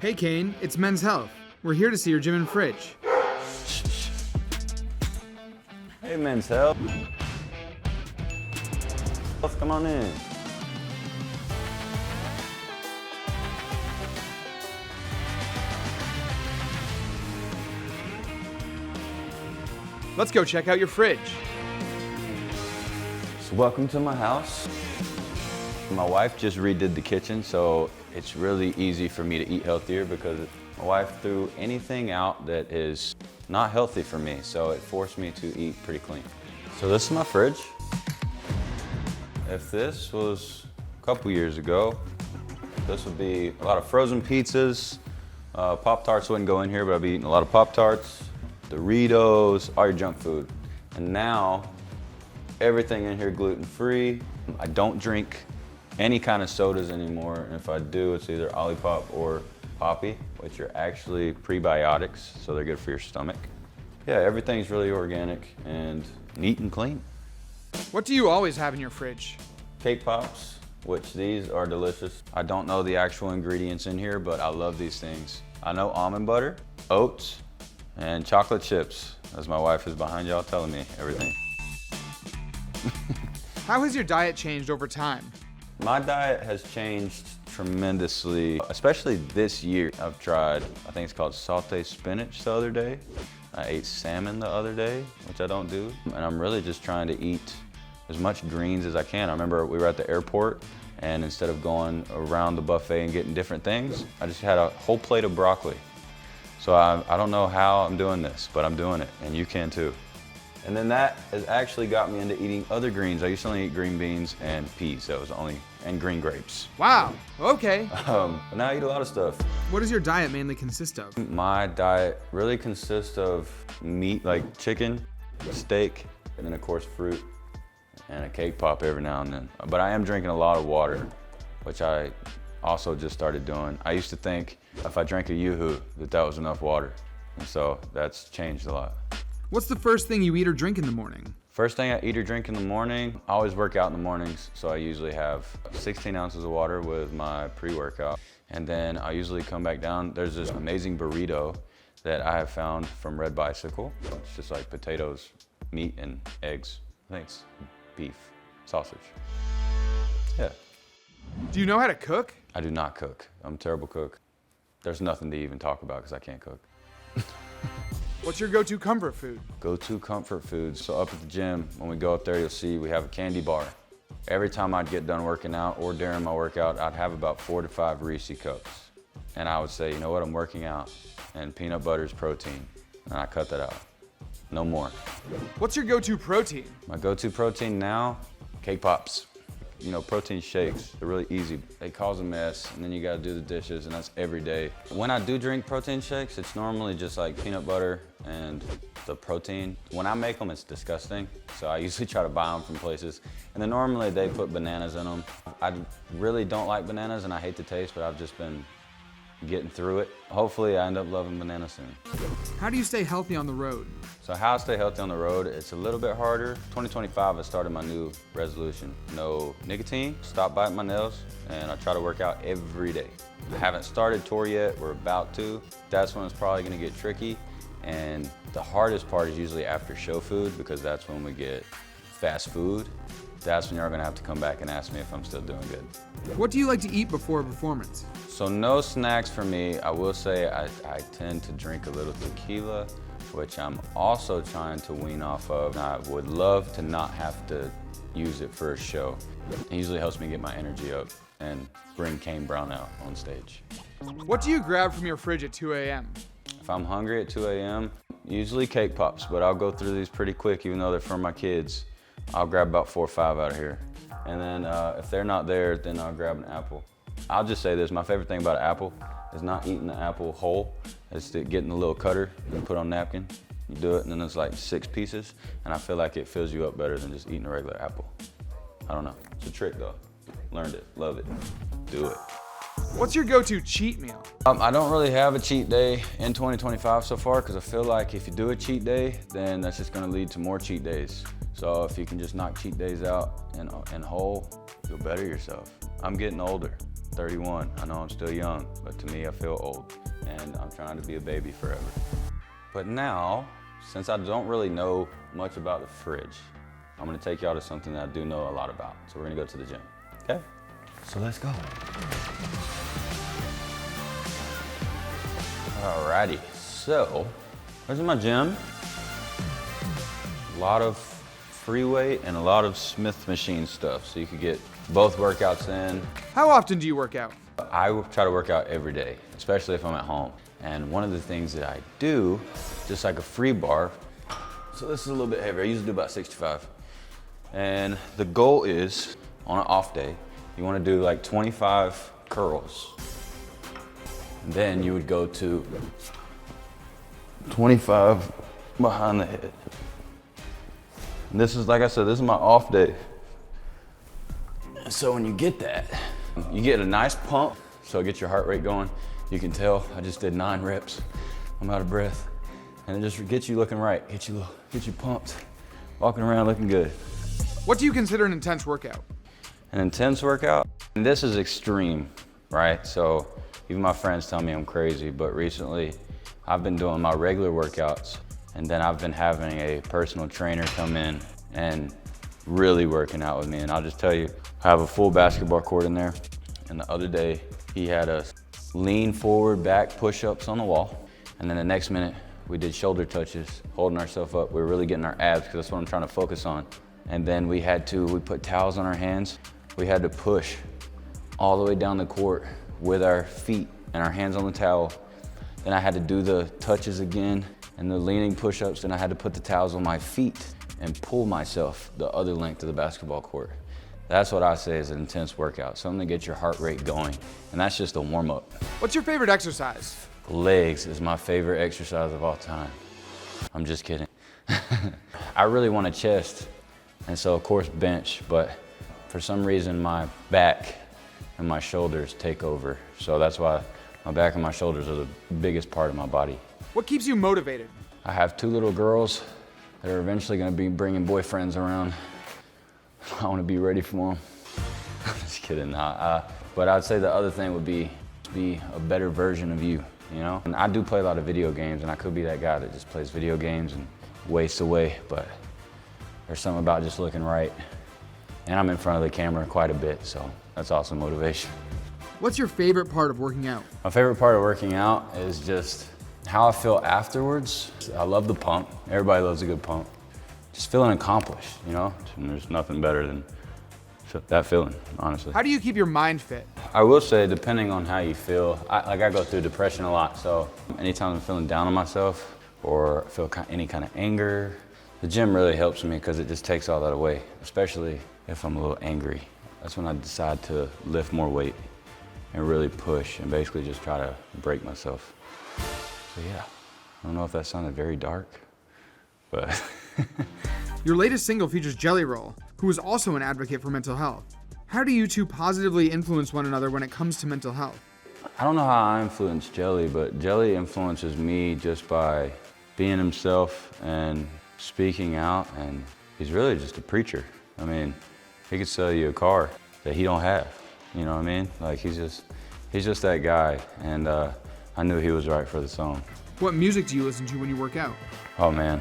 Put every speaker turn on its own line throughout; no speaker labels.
Hey Kane, it's Men's Health. We're here to see your gym and fridge.
Hey, Men's Health. Let's come on in.
Let's go check out your fridge.
So welcome to my house. My wife just redid the kitchen, so it's really easy for me to eat healthier because my wife threw anything out that is not healthy for me, so it forced me to eat pretty clean. So this is my fridge. If this was a couple years ago, this would be a lot of frozen pizzas. Pop-Tarts wouldn't go in here, but I'd be eating a lot of Pop-Tarts, Doritos, all your junk food. And now, everything in here gluten-free. I don't drink any kind of sodas anymore, and if I do, it's either Olipop or Poppy, which are actually prebiotics, so they're good for your stomach. Yeah, everything's really organic and neat and clean.
What do you always have in your fridge?
Cake Pops, which these are delicious. I don't know the actual ingredients in here, but I love these things. I know almond butter, oats, and chocolate chips, as my wife is behind y'all telling me everything.
How has your diet changed over time?
My diet has changed tremendously, especially this year. I've tried, I think it's called sauté spinach the other day. I ate salmon the other day, which I don't do. And I'm really just trying to eat as much greens as I can. I remember we were at the airport, and instead of going around the buffet and getting different things, I just had a whole plate of broccoli. So I don't know how I'm doing this, but I'm doing it, and you can too. And then that has actually got me into eating other greens. I used to only eat green beans and peas, and green grapes.
Wow, okay.
But now I eat a lot of stuff.
What does your diet mainly consist of?
My diet really consists of meat, like chicken, steak, and then of course fruit, and a cake pop every now and then. But I am drinking a lot of water, which I also just started doing. I used to think if I drank a Yoo-hoo that was enough water. And so that's changed a lot.
What's the first thing you eat or drink in the morning?
First thing I eat or drink in the morning, I always work out in the mornings, so I usually have 16 ounces of water with my pre-workout. And then I usually come back down. There's this amazing burrito that I have found from Red Bicycle. It's just like potatoes, meat, and eggs. I think it's beef, sausage. Yeah.
Do you know how to cook?
I do not cook. I'm a terrible cook. There's nothing to even talk about because I can't cook.
What's your go-to comfort food?
Go-to comfort foods. So up at the gym, when we go up there, you'll see we have a candy bar. Every time I'd get done working out or during my workout, I'd have about 4 to 5 Reese cups. And I would say, you know what, I'm working out, and peanut butter is protein. And I cut that out. No more.
What's your go-to protein?
My go-to protein now, Cake Pops. You know, protein shakes, they're really easy. They cause a mess, and then you gotta do the dishes, and that's every day. When I do drink protein shakes, it's normally just like peanut butter and the protein. When I make them, it's disgusting, so I usually try to buy them from places. And then normally they put bananas in them. I really don't like bananas, and I hate the taste, but I've just been getting through it. Hopefully I end up loving bananas soon.
How do you stay healthy on the road?
So how I stay healthy on the road, it's a little bit harder. 2025, I started my new resolution. No nicotine, stop biting my nails, and I try to work out every day. I haven't started tour yet, we're about to. That's when it's probably gonna get tricky. And the hardest part is usually after show food, because that's when we get fast food. That's when you're gonna have to come back and ask me if I'm still doing good.
What do you like to eat before a performance?
So no snacks for me. I will say I tend to drink a little tequila, which I'm also trying to wean off of. I would love to not have to use it for a show. It usually helps me get my energy up and bring Kane Brown out on stage.
What do you grab from your fridge at 2 a.m.?
If I'm hungry at 2 a.m., usually Cake Pops, but I'll go through these pretty quick even though they're for my kids. I'll grab about 4 or 5 out of here. And then if they're not there, then I'll grab an apple. I'll just say this, my favorite thing about an apple is not eating the apple whole. It's getting a little cutter and put on a napkin. You do it and then it's like 6 pieces. And I feel like it fills you up better than just eating a regular apple. I don't know, it's a trick though. Learned it, love it, do it.
What's your go-to cheat meal?
I don't really have a cheat day in 2025 so far because I feel like if you do a cheat day, then that's just gonna lead to more cheat days. So if you can just knock cheat days out and whole, you'll better yourself. I'm getting older. 31. I know I'm still young, but to me I feel old, and I'm trying to be a baby forever. But now, since I don't really know much about the fridge, I'm gonna take y'all to something that I do know a lot about. So we're gonna go to the gym, okay? So let's go. Alrighty, so there's my gym. A lot of free weight and a lot of Smith machine stuff, so you could get both workouts in.
How often do you work out?
I try to work out every day, especially if I'm at home. And one of the things that I do, just like a free bar, so this is a little bit heavier. I usually do about 65. And the goal is, on an off day, you wanna do like 25 curls. And then you would go to 25 behind the head. And this is, like I said, this is my off day. So when you get that, you get a nice pump, so it gets your heart rate going. You can tell I just did 9 reps. I'm out of breath. And it just gets you looking right, get you pumped, walking around looking good.
What do you consider an intense workout?
An intense workout? And this is extreme, right? So even my friends tell me I'm crazy, but recently I've been doing my regular workouts, and then I've been having a personal trainer come in and really working out with me. And I'll just tell you, I have a full basketball court in there. And the other day, he had us lean forward, back push-ups on the wall. And then the next minute, we did shoulder touches, holding ourselves up. We were really getting our abs, because that's what I'm trying to focus on. And then we put towels on our hands. We had to push all the way down the court with our feet and our hands on the towel. Then I had to do the touches again and the leaning push-ups. Then I had to put the towels on my feet and pull myself the other length of the basketball court. That's what I say is an intense workout, something to get your heart rate going. And that's just a warm-up.
What's your favorite exercise?
Legs is my favorite exercise of all time. I'm just kidding. I really want a chest, and so of course bench, but for some reason my back and my shoulders take over. So that's why my back and my shoulders are the biggest part of my body.
What keeps you motivated?
I have 2 little girls that are eventually gonna be bringing boyfriends around. I wanna be ready for them. I'm just kidding, but I'd say the other thing would be a better version of you, you know? And I do play a lot of video games, and I could be that guy that just plays video games and wastes away, but there's something about just looking right. And I'm in front of the camera quite a bit, so that's awesome motivation.
What's your favorite part of working out?
My favorite part of working out is just how I feel afterwards. I love the pump. Everybody loves a good pump. Just feeling accomplished, you know? And there's nothing better than that feeling, honestly.
How do you keep your mind fit?
I will say, depending on how you feel, I go through depression a lot, so anytime I'm feeling down on myself or feel any kind of anger, the gym really helps me because it just takes all that away, especially if I'm a little angry. That's when I decide to lift more weight and really push and basically just try to break myself. So yeah, I don't know if that sounded very dark, but.
Your latest single features Jelly Roll, who is also an advocate for mental health. How do you two positively influence one another when it comes to mental health?
I don't know how I influence Jelly, but Jelly influences me just by being himself and speaking out, and he's really just a preacher. I mean, he could sell you a car that he don't have, you know what I mean? Like he's just that guy, and I knew he was right for the song.
What music do you listen to when you work out?
Oh man,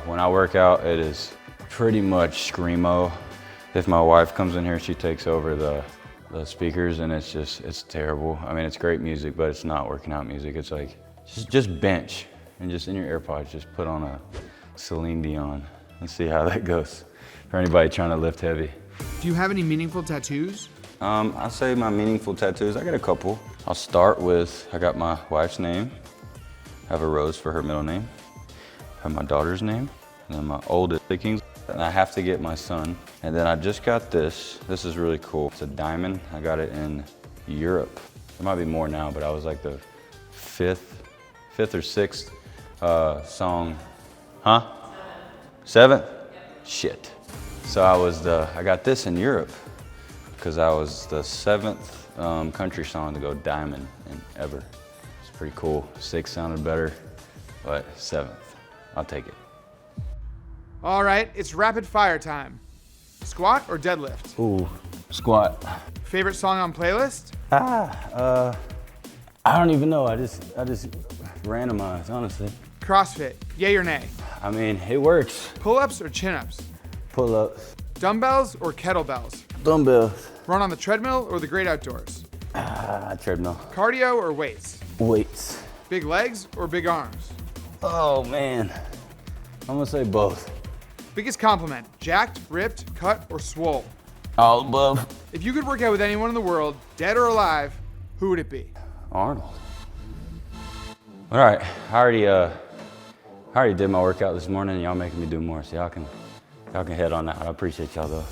when I work out, it is pretty much screamo. If my wife comes in here, she takes over the speakers, and it's terrible. I mean, it's great music, but it's not working out music. It's like, just bench, and just in your AirPods, just put on a Celine Dion and see how that goes for anybody trying to lift heavy.
Do you have any meaningful tattoos?
I say my meaningful tattoos, I got a couple. I'll start with, I got my wife's name. I have a rose for her middle name. I have my daughter's name, and then my oldest, Kings. And I have to get my son. And then I just got this. This is really cool. It's a diamond. I got it in Europe. There might be more now, but I was like the fifth or sixth song. Huh? Seventh? Shit. So I got this in Europe because I was the 7th country song to go diamond in ever. It's pretty cool. 6 sounded better, but 7th. I'll take it.
All right, it's rapid fire time. Squat or deadlift?
Ooh, squat.
Favorite song on playlist?
I don't even know. I just randomized, honestly.
CrossFit, yay or nay?
I mean, it works.
Pull-ups or chin-ups?
Pull-ups.
Dumbbells or kettlebells?
Dumbbells.
Run on the treadmill or the great outdoors?
Treadmill.
Cardio or weights?
Weights.
Big legs or big arms?
Oh man, I'm gonna say both.
Biggest compliment, jacked, ripped, cut, or swole?
All above.
If you could work out with anyone in the world, dead or alive, who would it be?
Arnold. All right, I already did my workout this morning. Y'all making me do more, so y'all can head on out. I appreciate y'all though.